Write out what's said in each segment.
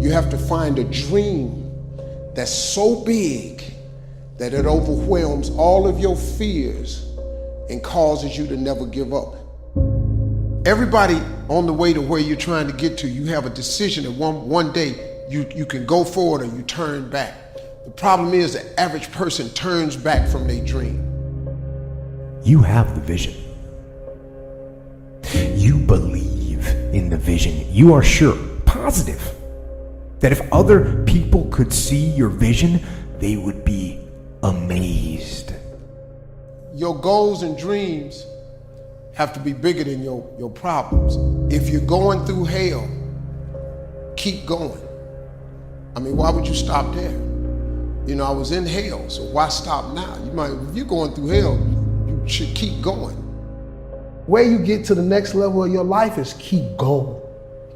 You have to find a dream that's so big that it overwhelms all of your fears and causes you to never give up. Everybody on the way to where you're trying to get to, you have a decision that one day you can go forward or you turn back. The problem is the average person turns back from their dream. You have the vision. You believe in the vision. You are sure, positive, that if other people could see your vision, they would be amazed. Your goals and dreams have to be bigger than your problems. If you're going through hell, keep going. I mean, why would you stop there? You know, I was in hell, so why stop now? If you're going through hell, you should keep going. Where you get to the next level of your life is keep going.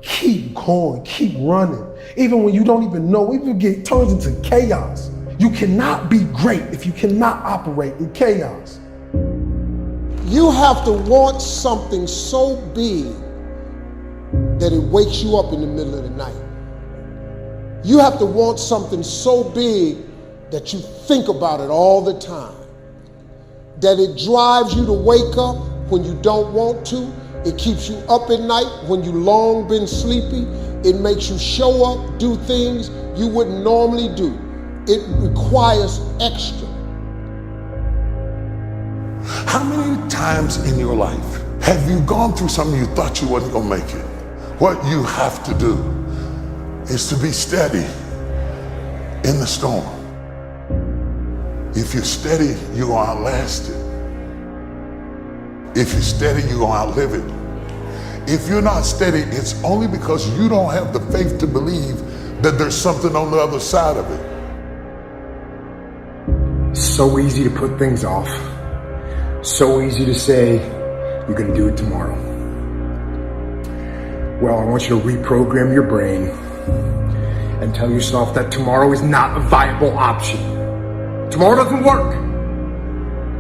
Keep going, keep running. Even when you don't even know, even it turns into chaos. You cannot be great if you cannot operate in chaos. You have to want something so big that it wakes you up in the middle of the night. You have to want something so big that you think about it all the time. That it drives you to wake up when you don't want to. It keeps you up at night when you long been sleepy. It makes you show up, do things you wouldn't normally do. It requires extra. How many times in your life have you gone through something you thought you wasn't gonna make it? What you have to do is to be steady in the storm. If you're steady, you're gonna outlast it. If you're steady, you're gonna outlive it. If you're not steady, it's only because you don't have the faith to believe that there's something on the other side of it. So easy to put things off. So easy to say, you're gonna do it tomorrow. Well, I want you to reprogram your brain and tell yourself that tomorrow is not a viable option. Tomorrow doesn't work.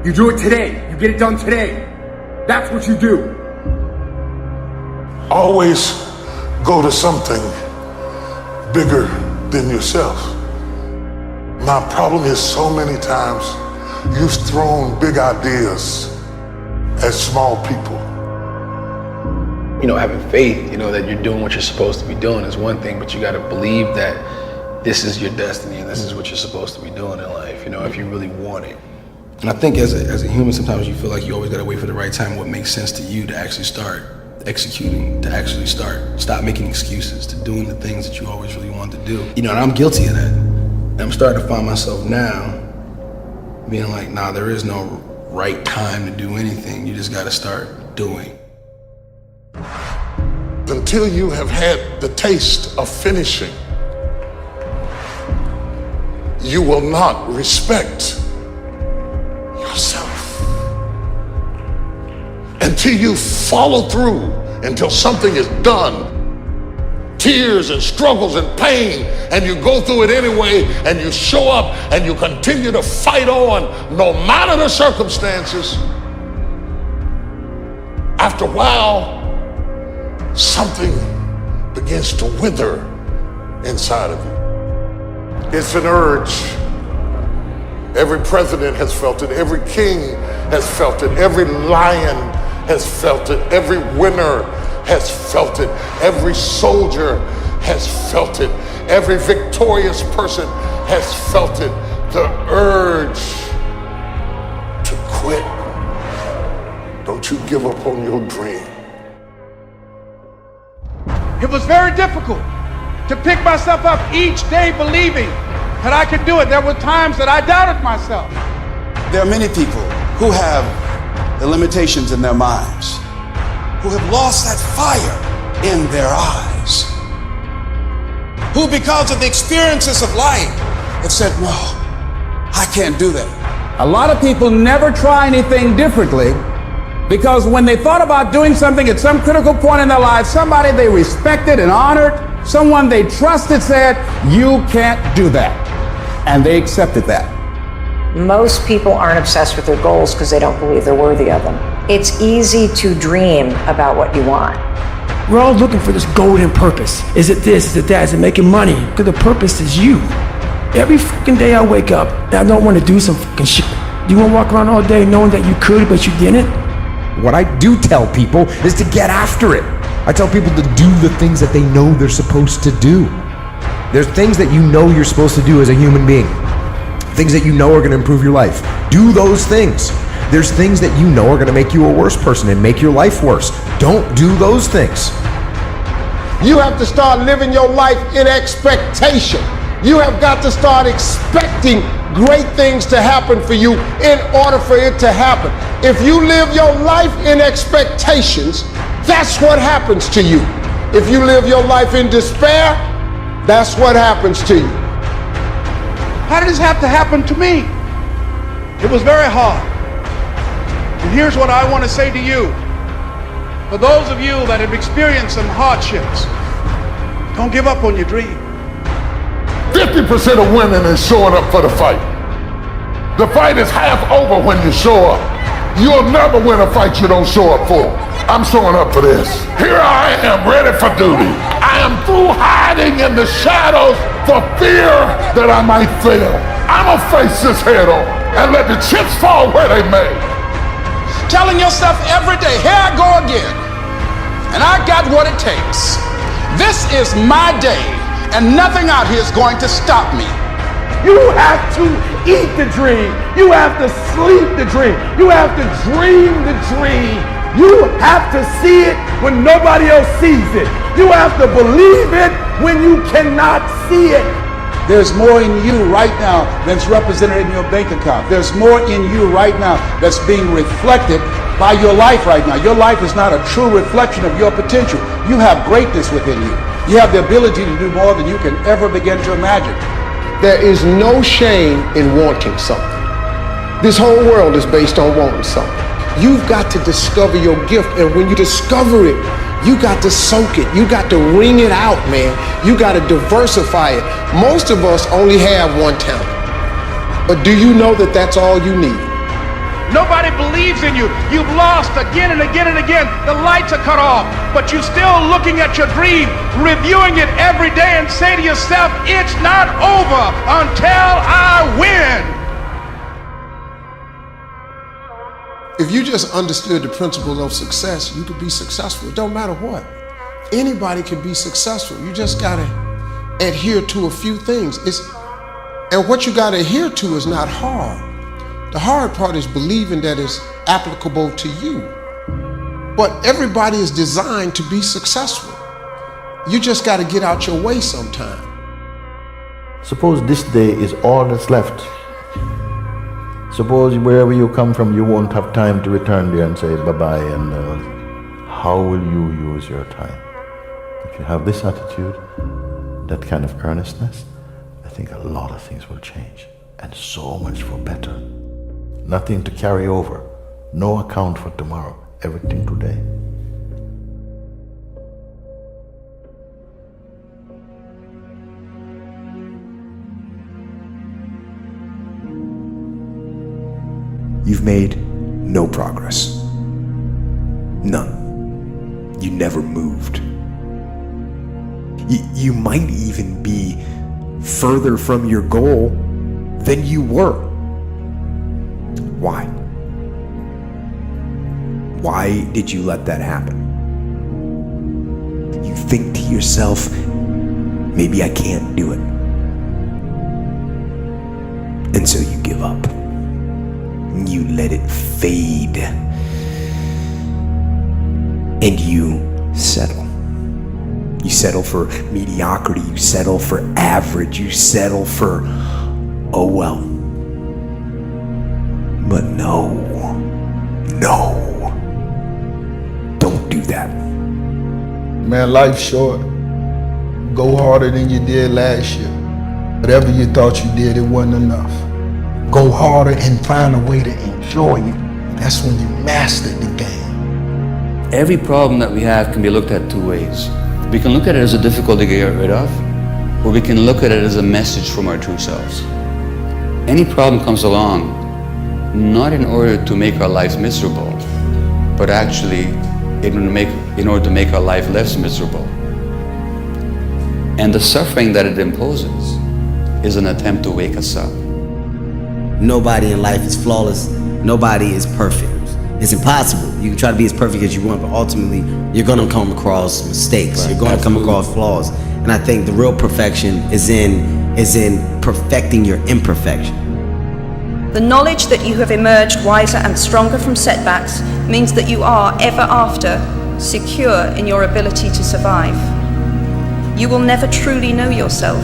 You do it today. You get it done today. That's what you do. Always go to something bigger than yourself. My problem is so many times you've thrown big ideas at small people. You know, having faith, you know, that you're doing what you're supposed to be doing is one thing, but you got to believe that this is your destiny and this is what you're supposed to be doing in life, you know, if you really want it. And I think as a human, sometimes you feel like you always got to wait for the right time, what makes sense to you to actually start executing, to actually stop making excuses, to doing the things that you always really wanted to do. You know, and I'm guilty of that. And I'm starting to find myself now being like, nah, there is no right time to do anything. You just got to start doing. Until you have had the taste of finishing, you will not respect yourself. Until you follow through, until something is done, tears and struggles and pain, and you go through it anyway, and you show up and you continue to fight on no matter the circumstances. After a while, something begins to wither inside of you. It's an urge. Every president has felt it. Every king has felt it. Every lion has felt it. Every winner has felt it. Every soldier has felt it. Every victorious person has felt it. The urge to quit. Don't you give up on your dream. It was very difficult to pick myself up each day believing that I could do it. There were times that I doubted myself. There are many people who have the limitations in their minds, who have lost that fire in their eyes, who because of the experiences of life have said, no, I can't do that. A lot of people never try anything differently because when they thought about doing something at some critical point in their lives, somebody they respected and honored, someone they trusted said, you can't do that. And they accepted that. Most people aren't obsessed with their goals because they don't believe they're worthy of them. It's easy to dream about what you want. We're all looking for this golden purpose. Is it this? Is it that? Is it making money? Because the purpose is you. Every fucking day I wake up and I don't want to do some fucking shit. Do you want to walk around all day knowing that you could, but you didn't? What I do tell people is to get after it. I tell people to do the things that they know they're supposed to do. There's things that you know you're supposed to do as a human being. Things that you know are going to improve your life. Do those things. There's things that you know are going to make you a worse person and make your life worse. Don't do those things. You have to start living your life in expectation. You have got to start expecting great things to happen for you in order for it to happen. If you live your life in expectations, that's what happens to you. If you live your life in despair, that's what happens to you. How did this have to happen to me? It was very hard. And here's what I want to say to you. For those of you that have experienced some hardships, don't give up on your dream. 50% of women is showing up for the fight. The fight is half over when you show up. You'll never win a fight you don't show up for. I'm showing up for this. Here I am, ready for duty. I am through hiding in the shadows for fear that I might fail. I'm gonna face this head on and let the chips fall where they may. Telling yourself every day, here I go again, and I got what it takes. This is my day, and nothing out here is going to stop me. You have to eat the dream. You have to sleep the dream. You have to dream the dream. You have to see it when nobody else sees it. You have to believe it when you cannot see it. There's more in you right now than's represented in your bank account. There's more in you right now that's being reflected by your life right now. Your life is not a true reflection of your potential. You have greatness within you. You have the ability to do more than you can ever begin to imagine. There is no shame in wanting something. This whole world is based on wanting something. You've got to discover your gift, and when you discover it, you got to soak it. You got to wring it out, man. You got to diversify it. Most of us only have one talent. But do you know that that's all you need? Nobody believes in you. You've lost again and again and again. The lights are cut off, but you're still looking at your dream, reviewing it every day and say to yourself, it's not over until I win. If you just understood the principles of success, you could be successful. It don't matter what. Anybody can be successful. You just gotta adhere to a few things. And what you gotta adhere to is not hard. The hard part is believing that it's applicable to you. But everybody is designed to be successful. You just gotta get out your way sometime. Suppose this day is all that's left. Suppose wherever you come from, you won't have time to return there and say bye-bye, and how will you use your time? If you have this attitude, that kind of earnestness, I think a lot of things will change, and so much for better. Nothing to carry over, no account for tomorrow, everything today. You've made no progress. None. You never moved. You might even be further from your goal than you were. Why? Why did you let that happen? You think to yourself, maybe I can't do it. And so you give up. You let it fade. And you settle. You settle for mediocrity. You settle for average. You settle for, oh well. But no. Don't do that. Man, life's short. Go harder than you did last year. Whatever you thought you did, it wasn't enough. Go harder and find a way to enjoy it. That's when you mastered the game. Every problem that we have can be looked at two ways. We can look at it as a difficulty to get rid of, or we can look at it as a message from our true selves. Any problem comes along not in order to make our lives miserable, but actually in order to make our life less miserable. And the suffering that it imposes is an attempt to wake us up. Nobody in life is flawless. Nobody is perfect. It's impossible. You can try to be as perfect as you want, but ultimately you're gonna come across mistakes. You're gonna come across flaws. And I think the real perfection is in perfecting your imperfection. The knowledge that you have emerged wiser and stronger from setbacks means that you are, ever after, secure in your ability to survive. You will never truly know yourself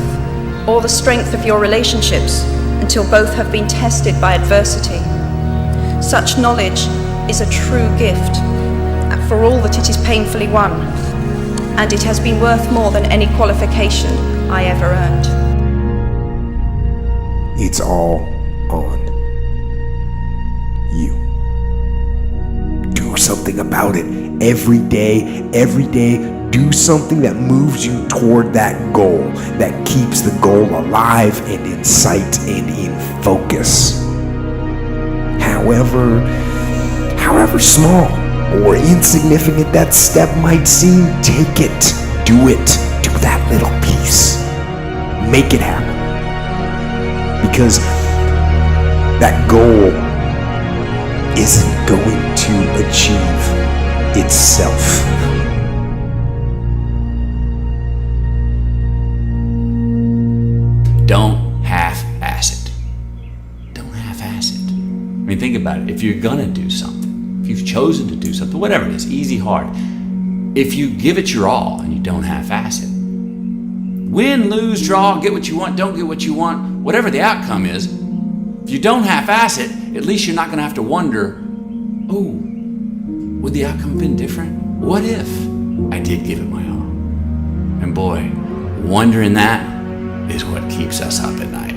or the strength of your relationships until both have been tested by adversity. Such knowledge is a true gift, for all that it is painfully won, and it has been worth more than any qualification I ever earned. It's all on you. Do something about it. Every day, do something that moves you toward that goal, that keeps the goal alive and in sight and in focus. However small or insignificant that step might seem, take it. Do it. Do that little piece. Make it happen. Because that goal isn't going to achieve itself. Don't half-ass it. Don't half-ass it. I mean, think about it. If you're gonna do something, if you've chosen to do something, whatever it is, easy, hard, if you give it your all and you don't half-ass it, win, lose, draw, get what you want, don't get what you want, whatever the outcome is, if you don't half-ass it, at least you're not gonna have to wonder, oh, would the outcome have been different? What if I did give it my all? And boy, wondering that is what keeps us up at night.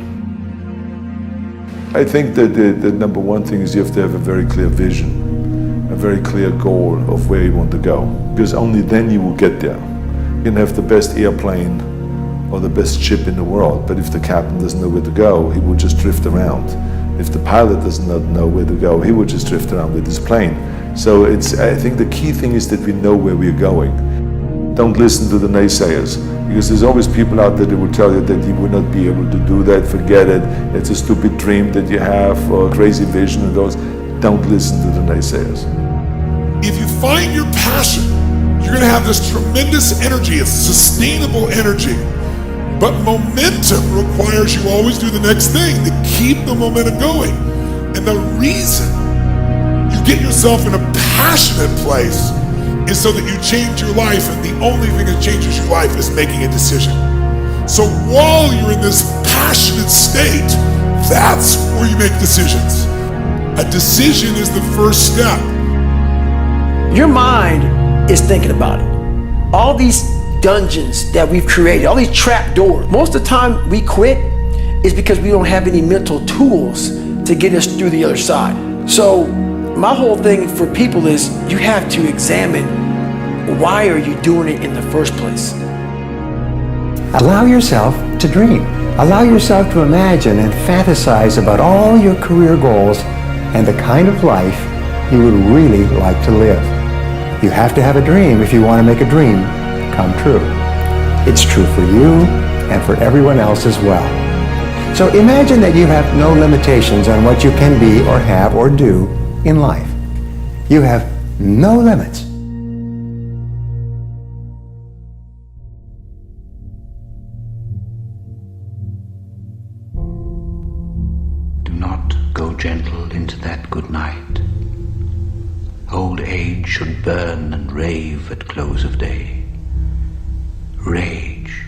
I think that the number one thing is you have to have a very clear vision, a very clear goal of where you want to go, because only then you will get there. You can have the best airplane or the best ship in the world, but if the captain doesn't know where to go, he will just drift around. If the pilot does not know where to go, he will just drift around with his plane. So I think the key thing is that we know where we're going. Don't listen to the naysayers, because there's always people out there that will tell you that you will not be able to do that, forget it, it's a stupid dream that you have, or a crazy vision and those. Don't listen to the naysayers. If you find your passion, you're gonna have this tremendous energy. It's sustainable energy. But momentum requires you always do the next thing to keep the momentum going. And the reason you get yourself in a passionate place is so that you change your life, and the only thing that changes your life is making a decision. So while you're in this passionate state, that's where you make decisions. A decision is the first step. Your mind is thinking about it. All these dungeons that we've created, all these trap doors, most of the time we quit is because we don't have any mental tools to get us through the other side. So my whole thing for people is you have to examine, why are you doing it in the first place? Allow yourself to dream. Allow yourself to imagine and fantasize about all your career goals and the kind of life you would really like to live. You have to have a dream if you want to make a dream come true. It's true for you and for everyone else as well. So imagine that you have no limitations on what you can be or have or do in life. You have no limits. Do not go gentle into that good night. Old age should burn and rave at close of day. Rage,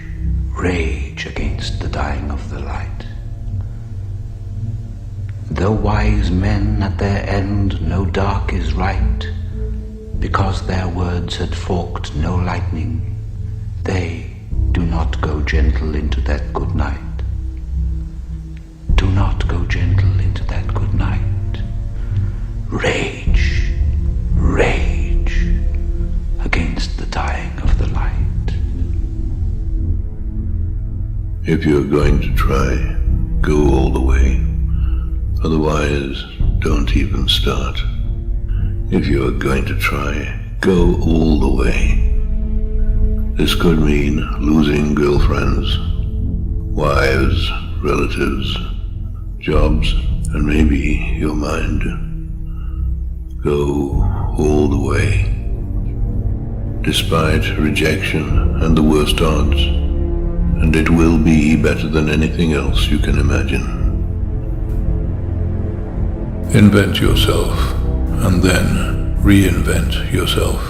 rage against the dying of the light. Though wise men at their end know dark is right, because their words had forked no lightning, they do not go gentle into that good night. Do not go gentle into that good night. Rage, rage against the dying of the light. If you're going to try, go all the way. Otherwise, don't even start. If you are going to try, Go all the way. This could mean losing girlfriends, wives, relatives, jobs, and maybe your mind. Go all the way. Despite rejection and the worst odds, and it will be better than anything else you can imagine. Invent yourself, and then reinvent yourself.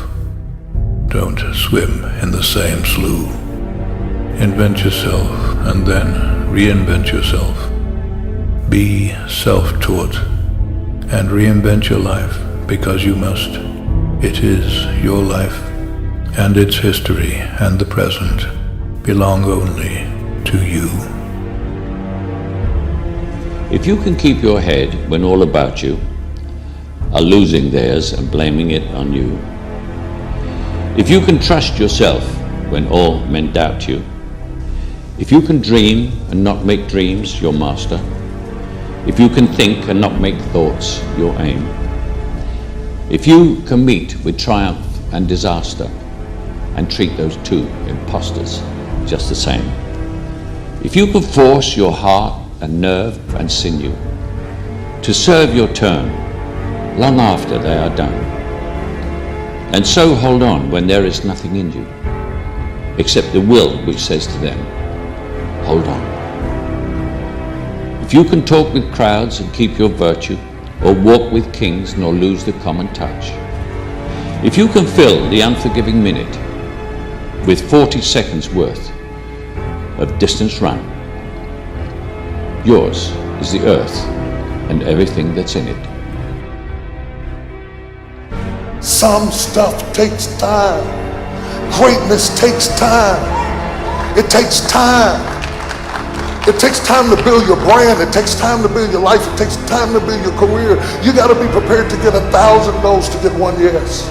Don't swim in the same slough. Invent yourself, and then reinvent yourself. Be self-taught, and reinvent your life because you must. It is your life, and its history and the present belong only to you. If you can keep your head when all about you are losing theirs and blaming it on you, if you can trust yourself when all men doubt you, if you can dream and not make dreams your master, if you can think and not make thoughts your aim, if you can meet with triumph and disaster and treat those two impostors just the same, if you can force your heart and nerve and sinew to serve your turn long after they are done, and so hold on when there is nothing in you except the will which says to them, hold on. If you can talk with crowds and keep your virtue, or walk with kings nor lose the common touch, if you can fill the unforgiving minute with 40 seconds worth of distance run, yours is the earth and everything that's in it. Some stuff takes time. Greatness takes time. It takes time. It takes time to build your brand. It takes time to build your life. It takes time to build your career. You got to be prepared to get 1,000 no's to get one yes.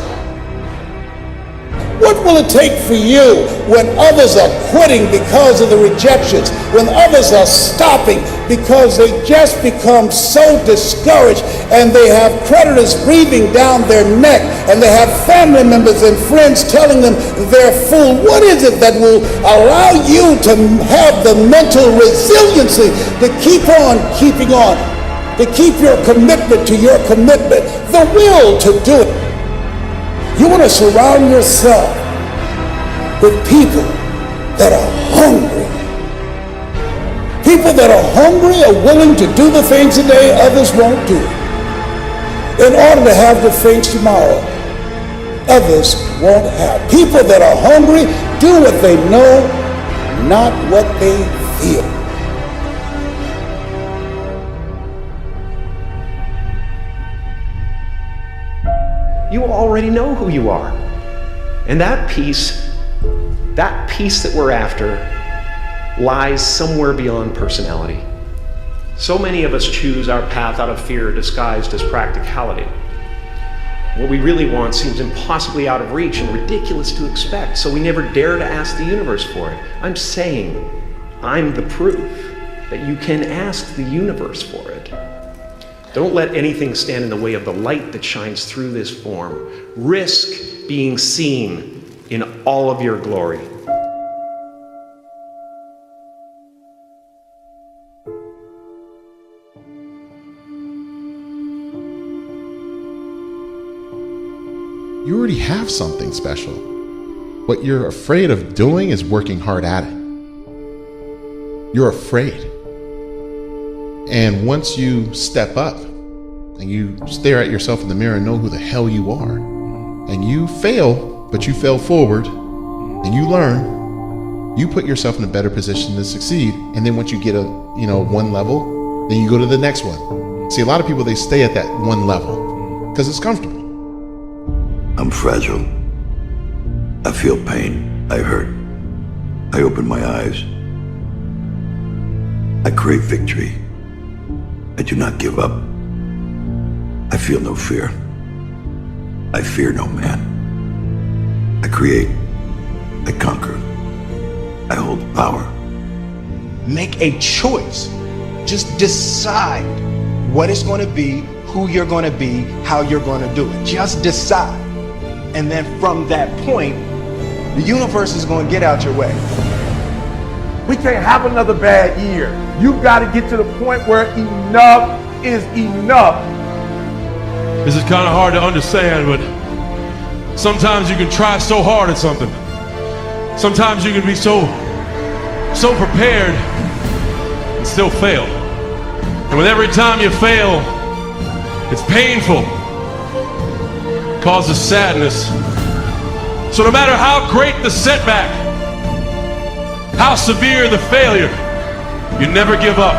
What will it take for you when others are quitting because of the rejections, when others are stopping because they just become so discouraged and they have creditors breathing down their neck and they have family members and friends telling them they're fool? What is it that will allow you to have the mental resiliency to keep on keeping on, to keep your commitment to your commitment, the will to do it? You want to surround yourself with people that are hungry. People that are hungry are willing to do the things today others won't do, in order to have the things tomorrow others won't have. People that are hungry do what they know, not what they feel. You already know who you are. And that peace that we're after lies somewhere beyond personality. So many of us choose our path out of fear disguised as practicality. What we really want seems impossibly out of reach and ridiculous to expect, so we never dare to ask the universe for it. I'm saying I'm the proof that you can ask the universe for it. Don't let anything stand in the way of the light that shines through this form. Risk being seen in all of your glory. You already have something special. What you're afraid of doing is working hard at it. You're afraid. And once you step up and you stare at yourself in the mirror and know who the hell you are, and you fail, but you fail forward, and you learn, you put yourself in a better position to succeed. And then once you get one level, then you go to the next one. See, a lot of people, they stay at that one level because it's comfortable. I'm fragile. I feel pain. I hurt. I open my eyes. I crave victory. I do not give up. I feel no fear. I fear no man. I create. I conquer. I hold power. Make a choice. Just decide what it's going to be, who you're going to be, how you're going to do it. Just decide. And then from that point, the universe is going to get out your way. We can't have another bad year. You've got to get to the point where enough is enough. This is kind of hard to understand, but sometimes you can try so hard at something. Sometimes you can be so prepared and still fail. And with every time you fail, it's painful, causes sadness. So no matter how great the setback, how severe the failure, you never give up.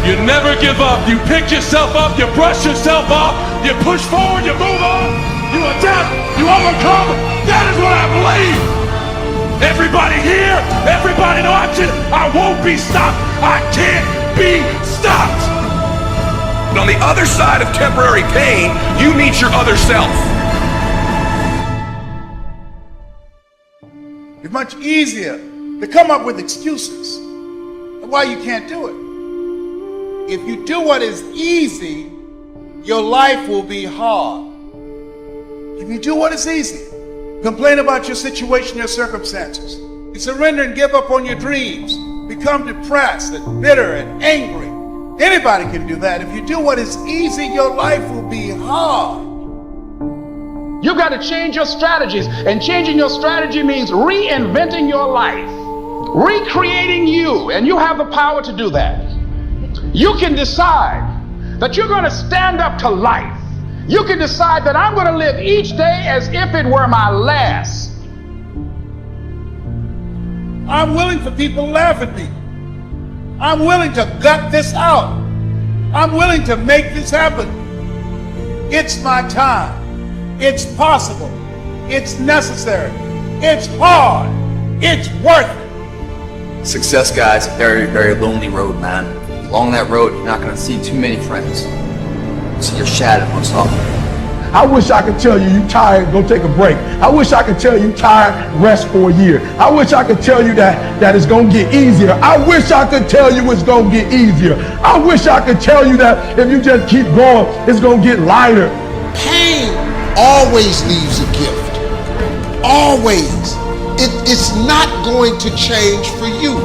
You never give up. You pick yourself up, you brush yourself off, you push forward, you move on, you adapt, you overcome. That is what I believe. Everybody here, everybody watching, I won't be stopped. I can't be stopped. But on the other side of temporary pain, you meet your other self. It's much easier to come up with excuses of why you can't do it. If you do what is easy, your life will be hard. If you do what is easy, complain about your situation, your circumstances, you surrender and give up on your dreams, become depressed and bitter and angry. Anybody can do that. If you do what is easy, your life will be hard. You've got to change your strategies, and changing your strategy means reinventing your life, recreating you, and you have the power to do that. You can decide that you're going to stand up to life. You can decide that I'm going to live each day as if it were my last. I'm willing for people to laugh at me. I'm willing to gut this out. I'm willing to make this happen. It's my time. It's possible. It's necessary. It's hard. It's worth it. Success, guys, a very, very lonely road, man. Along that road, you're not going to see too many friends. See your shadow most often. I wish I could tell you you tired, go take a break. I wish I could tell you tired, rest for a year. I wish I could tell you that it's going to get easier. I wish I could tell you it's going to get easier. I wish I could tell you that if you just keep going, it's going to get lighter. Pain always leaves a gift. Always. It's not going to change for you.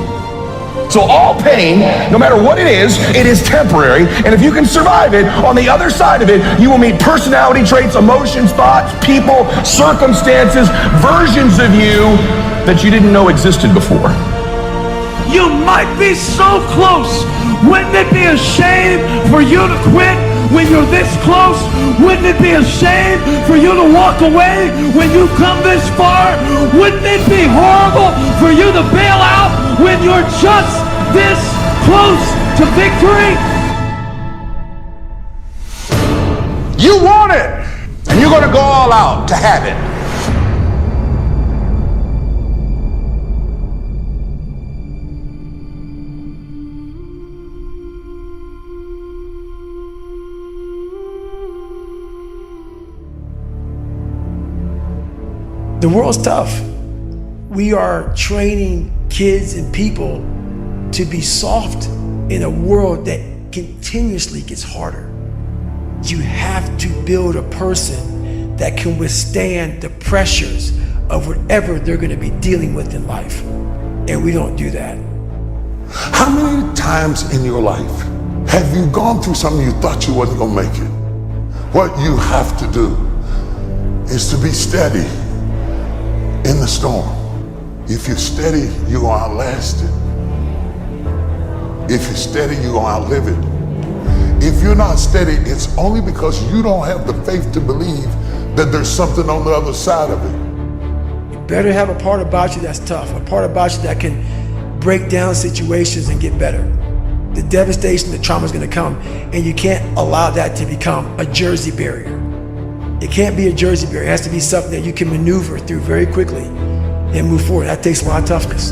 So all pain, no matter what it is temporary, and if you can survive it, on the other side of it, you will meet personality traits, emotions, thoughts, people, circumstances, versions of you that you didn't know existed before. You might be so close. Wouldn't it be a shame for you to quit when you're this close? Wouldn't it be a shame for you to walk away when you've come this far? Wouldn't it be horrible for you to bail out when you're just this close to victory? You want it, and you're going to go all out to have it. The world's tough. We are training kids and people to be soft in a world that continuously gets harder. You have to build a person that can withstand the pressures of whatever they're going to be dealing with in life. And we don't do that. How many times in your life have you gone through something you thought you wasn't going to make it? What you have to do is to be steady in the storm. If you're steady, you're going to outlast it. If you're steady, you're going to outlive it. If you're not steady, it's only because you don't have the faith to believe that there's something on the other side of it. You better have a part about you that's tough, a part about you that can break down situations and get better. The devastation, the trauma is going to come, and you can't allow that to become a Jersey barrier. It can't be a Jersey barrier. It has to be something that you can maneuver through very quickly and move forward. That takes a lot of toughness.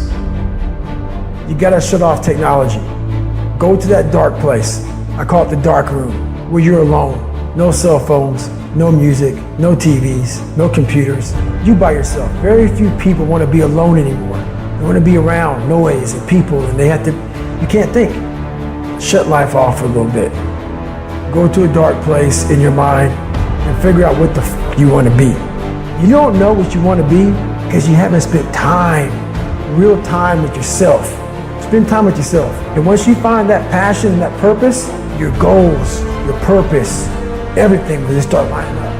You gotta shut off technology. Go to that dark place. I call it the dark room, where you're alone. No cell phones, no music, no TVs, no computers. You by yourself. Very few people want to be alone anymore. They want to be around noise and people, and you can't think. Shut life off for a little bit. Go to a dark place in your mind and figure out what the f you want to be. You don't know what you want to be because you haven't spent time, real time with yourself. Spend time with yourself. And once you find that passion and that purpose, your goals, your purpose, everything will just start lining up.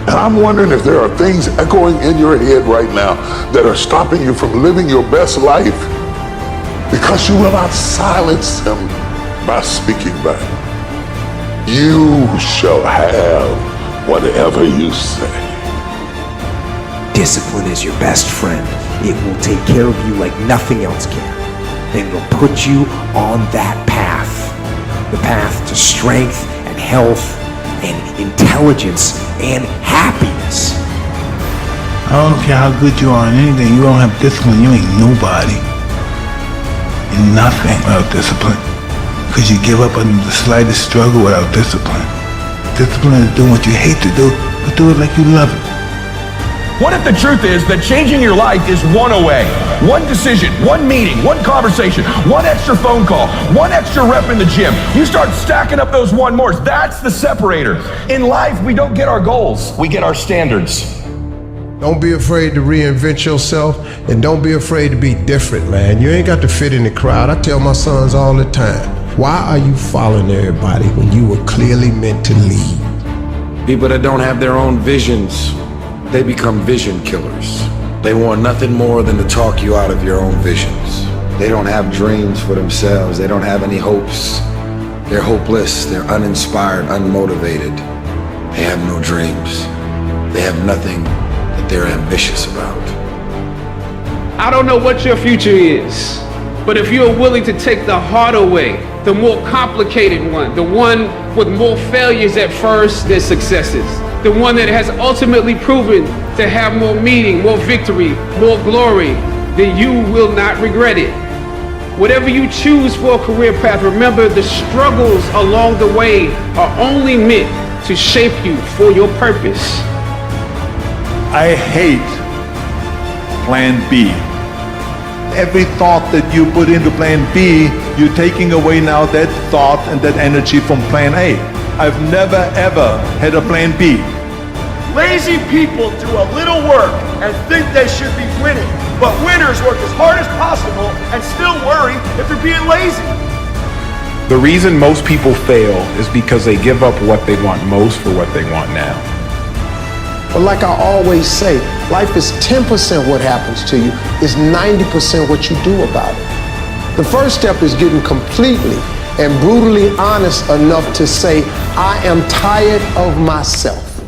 And I'm wondering if there are things echoing in your head right now that are stopping you from living your best life because you will not silence them by speaking back. You shall have whatever you say. Discipline is your best friend. It will take care of you like nothing else can. And it will put you on that path. The path to strength and health and intelligence and happiness. I don't care how good you are in anything, you don't have discipline, you ain't nobody. You're nothing without discipline. Because you give up on the slightest struggle without discipline. Discipline is doing what you hate to do, but do it like you love it. What if the truth is that changing your life is one away? One decision, one meeting, one conversation, one extra phone call, one extra rep in the gym. You start stacking up those one mores. That's the separator. In life, we don't get our goals. We get our standards. Don't be afraid to reinvent yourself, and don't be afraid to be different, man. You ain't got to fit in the crowd. I tell my sons all the time, why are you following everybody when you were clearly meant to lead? People that don't have their own visions, they become vision killers. They want nothing more than to talk you out of your own visions. They don't have dreams for themselves. They don't have any hopes. They're hopeless. They're uninspired, unmotivated. They have no dreams. They have nothing that they're ambitious about. I don't know what your future is, but if you're willing to take the harder way, the more complicated one, the one with more failures at first than successes, the one that has ultimately proven to have more meaning, more victory, more glory, then you will not regret it. Whatever you choose for a career path, remember the struggles along the way are only meant to shape you for your purpose. I hate Plan B. Every thought that you put into Plan B, you're taking away now that thought and that energy from Plan A. I've never ever had a Plan B. Lazy people do a little work and think they should be winning, but winners work as hard as possible and still worry if they're being lazy. The reason most people fail is because they give up what they want most for what they want now. But like I always say, life is 10% what happens to you, is 90% what you do about it. The first step is getting completely and brutally honest enough to say, I am tired of myself.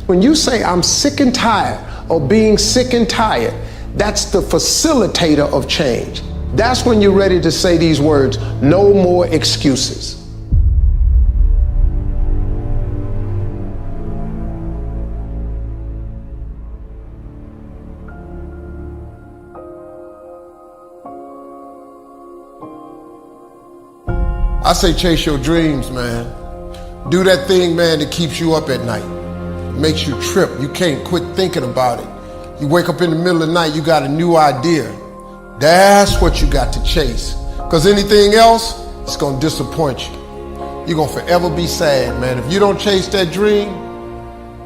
When you say I'm sick and tired of being sick and tired, that's the facilitator of change. That's when you're ready to say these words, no more excuses. I say chase your dreams, man. Do that thing, man, that keeps you up at night. Makes you trip. You can't quit thinking about it. You wake up in the middle of the night, you got a new idea. That's what you got to chase. Because anything else, it's going to disappoint you. You're going to forever be sad, man. If you don't chase that dream,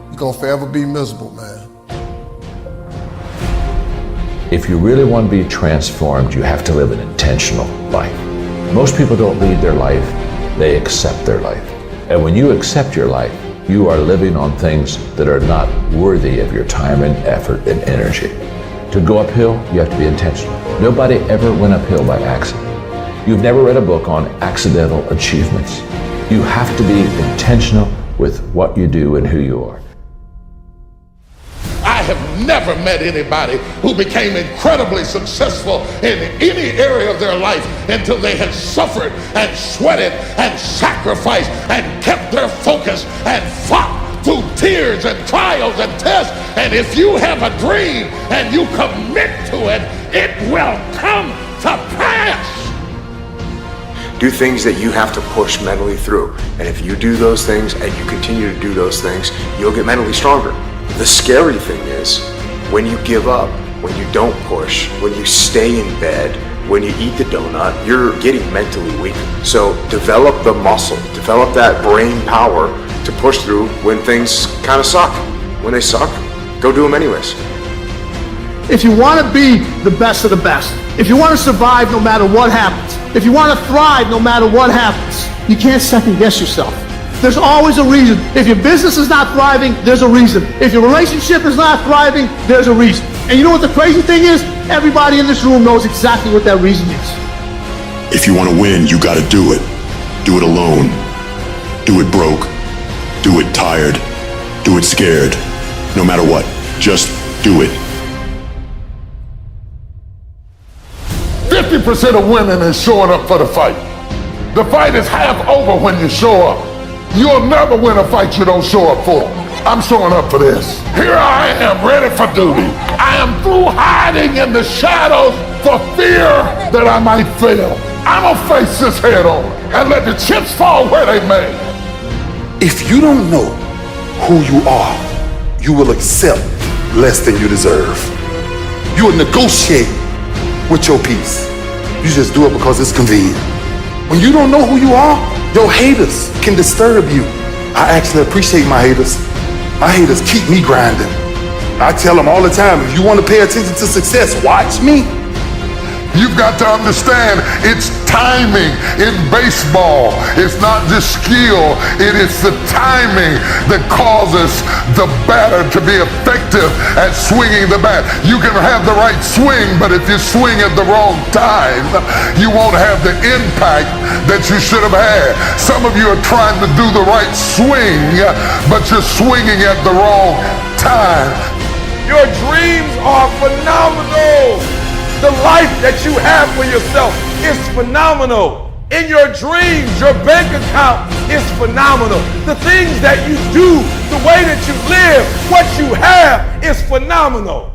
you're going to forever be miserable, man. If you really want to be transformed, you have to live an intentional life. Most people don't lead their life, they accept their life. And when you accept your life, you are living on things that are not worthy of your time and effort and energy. To go uphill, you have to be intentional. Nobody ever went uphill by accident. You've never read a book on accidental achievements. You have to be intentional with what you do and who you are. I have never met anybody who became incredibly successful in any area of their life until they had suffered and sweated and sacrificed and kept their focus and fought through tears and trials and tests. And if you have a dream and you commit to it, it will come to pass. Do things that you have to push mentally through. And if you do those things and you continue to do those things, you'll get mentally stronger. The scary thing is when you give up, when you don't push, when you stay in bed, when you eat the donut, you're getting mentally weak. So develop the muscle, develop that brain power to push through when things kind of suck. When they suck, go do them anyways. If you want to be the best of the best, if you want to survive no matter what happens, if you want to thrive no matter what happens, you can't second guess yourself. There's always a reason. If your business is not thriving, there's a reason. If your relationship is not thriving, there's a reason. And you know what the crazy thing is? Everybody in this room knows exactly what that reason is. If you want to win, you got to do it. Do it alone. Do it broke. Do it tired. Do it scared. No matter what, just do it. 50% of women is showing up for the fight. The fight is half over when you show up. You'll never win a fight you don't show up for. I'm showing up for this. Here I am, ready for duty. I am through hiding in the shadows for fear that I might fail. I'm gonna face this head on and let the chips fall where they may. If you don't know who you are, you will accept less than you deserve. You will negotiate with your peace. You just do it because it's convenient. When you don't know who you are, your haters can disturb you. I actually appreciate my haters. My haters keep me grinding. I tell them all the time, if you want to pay attention to success, watch me. You've got to understand it's timing in baseball. It's not just skill, it is the timing that causes the batter to be effective at swinging the bat. You can have the right swing, but if you swing at the wrong time, you won't have the impact that you should have had. Some of you are trying to do the right swing, but you're swinging at the wrong time. Your dreams are phenomenal. The life that you have for yourself is phenomenal. In your dreams, your bank account is phenomenal. The things that you do, the way that you live, what you have is phenomenal.